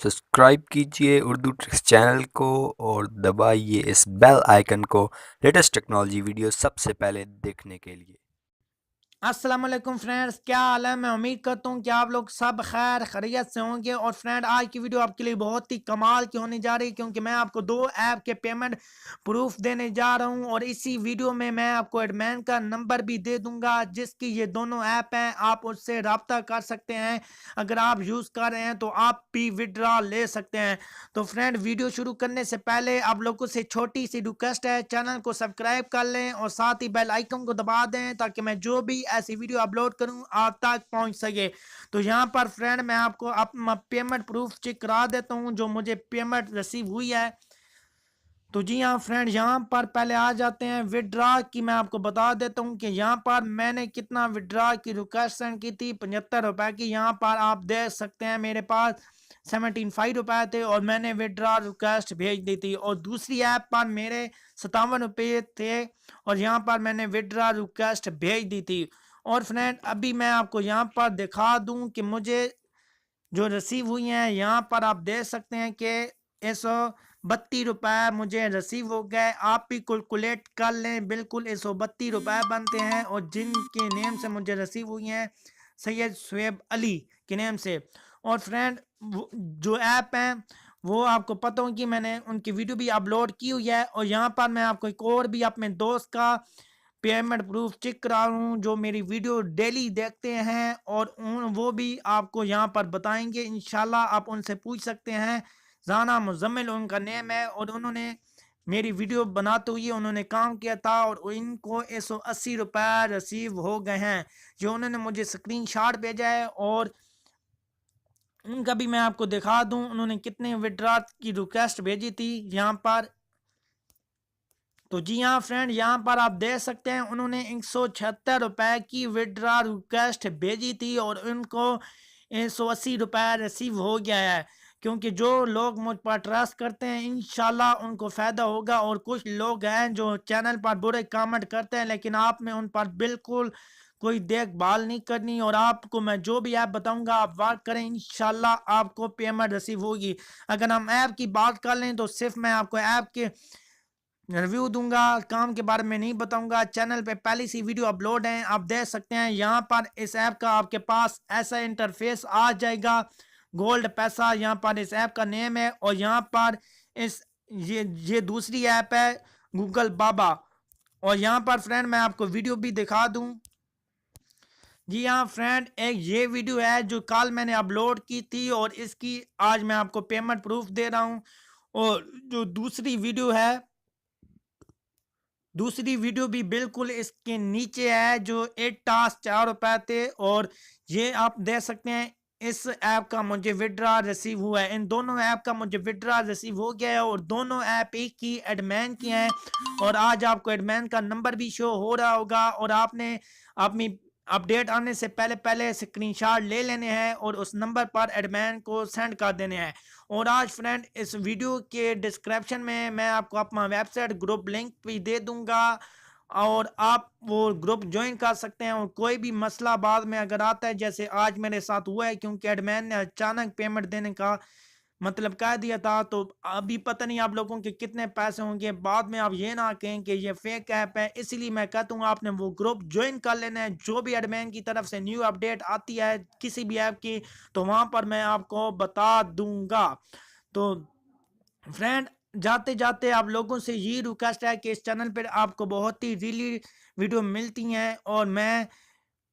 Subscribe कीजिए Urdu tricks channel को और दबाइए इस बेल आइकन को लेटेस्ट टेक्नोलॉजी वीडियो सबसे पहले देखने के लिए। अस्सलाम वालेकुम फ्रेंड्स, क्या हाल है। मैं उम्मीद करता हूँ कि आप लोग सब खैर खैरियत से होंगे। और फ्रेंड, आज की वीडियो आपके लिए बहुत ही कमाल की होने जा रही है, क्योंकि मैं आपको दो ऐप के पेमेंट प्रूफ देने जा रहा हूँ। और इसी वीडियो में मैं आपको एडमिन का नंबर भी दे दूंगा, जिसकी ये दोनों ऐप हैं। आप उससे रब्ता कर सकते हैं। अगर आप यूज़ कर रहे हैं तो आप भी विड्रा ले सकते हैं। तो फ्रेंड, वीडियो शुरू करने से पहले आप लोगों से छोटी सी रिक्वेस्ट है, चैनल को सब्सक्राइब कर लें और साथ ही बेल आइकन को दबा दें, ताकि मैं जो भी ऐसी वीडियो अपलोड करूं आप तक पहुंच सके। तो यहां पर फ्रेंड, मैं आपको अपना पेमेंट प्रूफ चेक करा देता हूं, जो मुझे पेमेंट रिसीव हुई है। तो जी हाँ फ्रेंड, यहाँ पर पहले आ जाते हैं विड्रा की। मैं आपको बता देता हूँ कि यहाँ पर मैंने कितना विड्रा की रिक्वेस्ट सेंड की थी, 75 रुपए की। यहाँ पर आप देख सकते हैं मेरे पास 75 रुपए थे और मैंने विड्रा रिक्वेस्ट भेज दी थी। और दूसरी ऐप पर मेरे 57 रुपये थे और यहाँ पर मैंने विड्रा रिक्वेस्ट भेज दी थी। और फ्रेंड, अभी मैं आपको यहाँ पर दिखा दूँ कि मुझे जो रिसीव हुई हैं, यहाँ पर आप देख सकते हैं कि 132 रुपये मुझे रिसीव हो गए। आप भी कैलकुलेट कर लें, बिल्कुल 132 रुपये बनते हैं। और जिनके नेम से मुझे रिसीव हुई हैं, सैयद शुएब अली के नेम से। और फ्रेंड, जो ऐप हैं वो आपको पता हो कि मैंने उनकी वीडियो भी अपलोड की हुई है। और यहाँ पर मैं आपको एक और भी अपने दोस्त का पेमेंट प्रूफ चेक करा हूँ, जो मेरी वीडियो डेली देखते हैं। और वो भी आपको यहाँ पर बताएंगे इंशाल्लाह। आप उनसे पूछ सकते हैं। जाना मुजम्मिल उनका नेम है और उन्होंने मेरी वीडियो बनाते हुए उन्होंने काम किया था और इनको 180 रुपये रिसीव हो गए हैं, जो उन्होंने मुझे स्क्रीनशॉट भेजा है। और उनका भी मैं आपको दिखा दूं उन्होंने कितने विड्रा की रिक्वेस्ट भेजी थी यहाँ पर। तो जी हाँ फ्रेंड, यहाँ पर आप देख सकते हैं उन्होंने 176 रुपये की विड्रा रिक्वेस्ट भेजी थी और उनको 180 रुपये रिसीव हो गया है। क्योंकि जो लोग मुझ पर ट्रस्ट करते हैं, इंशाल्लाह उनको फ़ायदा होगा। और कुछ लोग हैं जो चैनल पर बुरे कमेंट करते हैं, लेकिन आपने उन पर बिल्कुल कोई देखभाल नहीं करनी। और आपको मैं जो भी ऐप बताऊंगा आप वर्क करें, इंशाल्लाह आपको पेमेंट रिसीव होगी। अगर हम ऐप की बात कर लें तो सिर्फ मैं आपको ऐप के रिव्यू दूंगा, काम के बारे में नहीं बताऊंगा। चैनल पे पहली सी वीडियो अपलोड है, आप देख सकते हैं। यहाँ पर इस ऐप का आपके पास ऐसा इंटरफेस आ जाएगा, गोल्ड पैसा यहाँ पर इस ऐप का नेम है। और यहाँ पर इस ये दूसरी ऐप है गूगल बाबा। और यहाँ पर फ्रेंड मैं आपको वीडियो भी दिखा दूं। जी हाँ फ्रेंड, एक ये वीडियो है जो कल मैंने अपलोड की थी और इसकी आज मैं आपको पेमेंट प्रूफ दे रहा हूँ। और जो दूसरी वीडियो भी बिल्कुल इसके नीचे है, जो 8 टास्क 4 रुपए थे। और ये आप देख सकते हैं इस ऐप का मुझे विड्रा रिसीव हुआ है। इन दोनों ऐप का मुझे विड्रा रिसीव हो गया है और दोनों ऐप एक ही एडमिन की हैं। और आज आपको एडमिन का नंबर भी शो हो रहा होगा और आपने अपनी अपडेट आने से पहले पहले स्क्रीनशॉट ले लेने हैं और उस नंबर पर एडमिन को सेंड कर देने हैं। और आज फ्रेंड, इस वीडियो के डिस्क्रिप्शन में मैं आपको अपना वेबसाइट ग्रुप लिंक भी दे दूंगा और आप वो ग्रुप ज्वाइन कर सकते हैं। और कोई भी मसला बाद में अगर आता है, जैसे आज मेरे साथ हुआ है, क्योंकि एडमिन ने अचानक पेमेंट देने का मतलब कह दिया था, तो अभी पता नहीं आप लोगों के कितने पैसे होंगे। बाद में आप ये ना कहें कि ये फेक ऐप है, इसलिए मैं कहता हूँ आपने वो ग्रुप ज्वाइन कर लेना है। जो भी एडमिन की तरफ से न्यू अपडेट आती है किसी भी ऐप की, तो वहां पर मैं आपको बता दूंगा। तो फ्रेंड, जाते जाते आप लोगों से ये रिक्वेस्ट है कि इस चैनल पर आपको बहुत ही रियली वीडियो मिलती हैं और मैं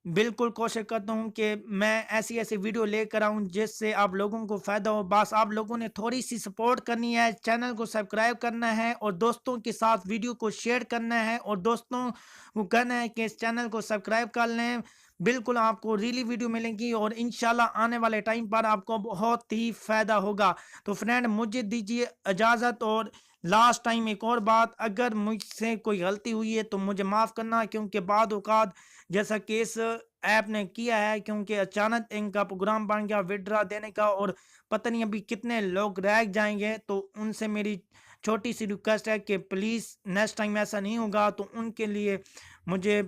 बिल्कुल कोशिश करता हूँ कि मैं ऐसी ऐसी वीडियो लेकर आऊँ जिससे आप लोगों को फ़ायदा हो। बस आप लोगों ने थोड़ी सी सपोर्ट करनी है, चैनल को सब्सक्राइब करना है और दोस्तों के साथ वीडियो को शेयर करना है और दोस्तों को कहना है कि इस चैनल को सब्सक्राइब कर लें। बिल्कुल आपको रियली वीडियो मिलेंगी और इंशाल्लाह आने वाले टाइम पर आपको बहुत ही फ़ायदा होगा। तो फ्रेंड, मुझे दीजिए इजाज़त। और लास्ट टाइम एक और बात, अगर मुझसे कोई गलती हुई है तो मुझे माफ़ करना, क्योंकि बाद औक़ात जैसा कि इस ऐप ने किया है, क्योंकि अचानक इनका प्रोग्राम बन गया विड्रा देने का और पता नहीं अभी कितने लोग रह जाएंगे, तो उनसे मेरी छोटी सी रिक्वेस्ट है कि प्लीज़ नेक्स्ट टाइम ऐसा नहीं होगा, तो उनके लिए मुझे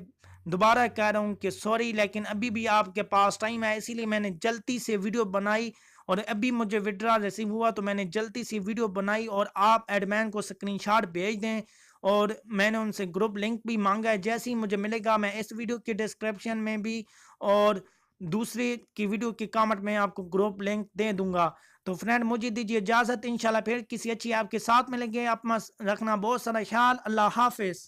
दोबारा कह रहा हूँ कि सॉरी, लेकिन अभी भी आपके पास टाइम है, इसीलिए मैंने जल्दी से वीडियो बनाई और अभी मुझे विड्रा रिसीव हुआ तो मैंने जल्दी से वीडियो बनाई। और आप एडमैन को स्क्रीनशॉट भेज दें और मैंने उनसे ग्रुप लिंक भी मांगा है, जैसे ही मुझे मिलेगा मैं इस वीडियो के डिस्क्रिप्शन में भी और दूसरी की वीडियो के कमेंट में आपको ग्रुप लिंक दे दूंगा। तो फ्रेंड मुझे दीजिए इजाज़त, इंशाल्लाह फिर किसी अच्छी आपके साथ मिलेंगे। आप मस्त रखना बहुत सारा ख्याल। अल्लाह हाफिज़।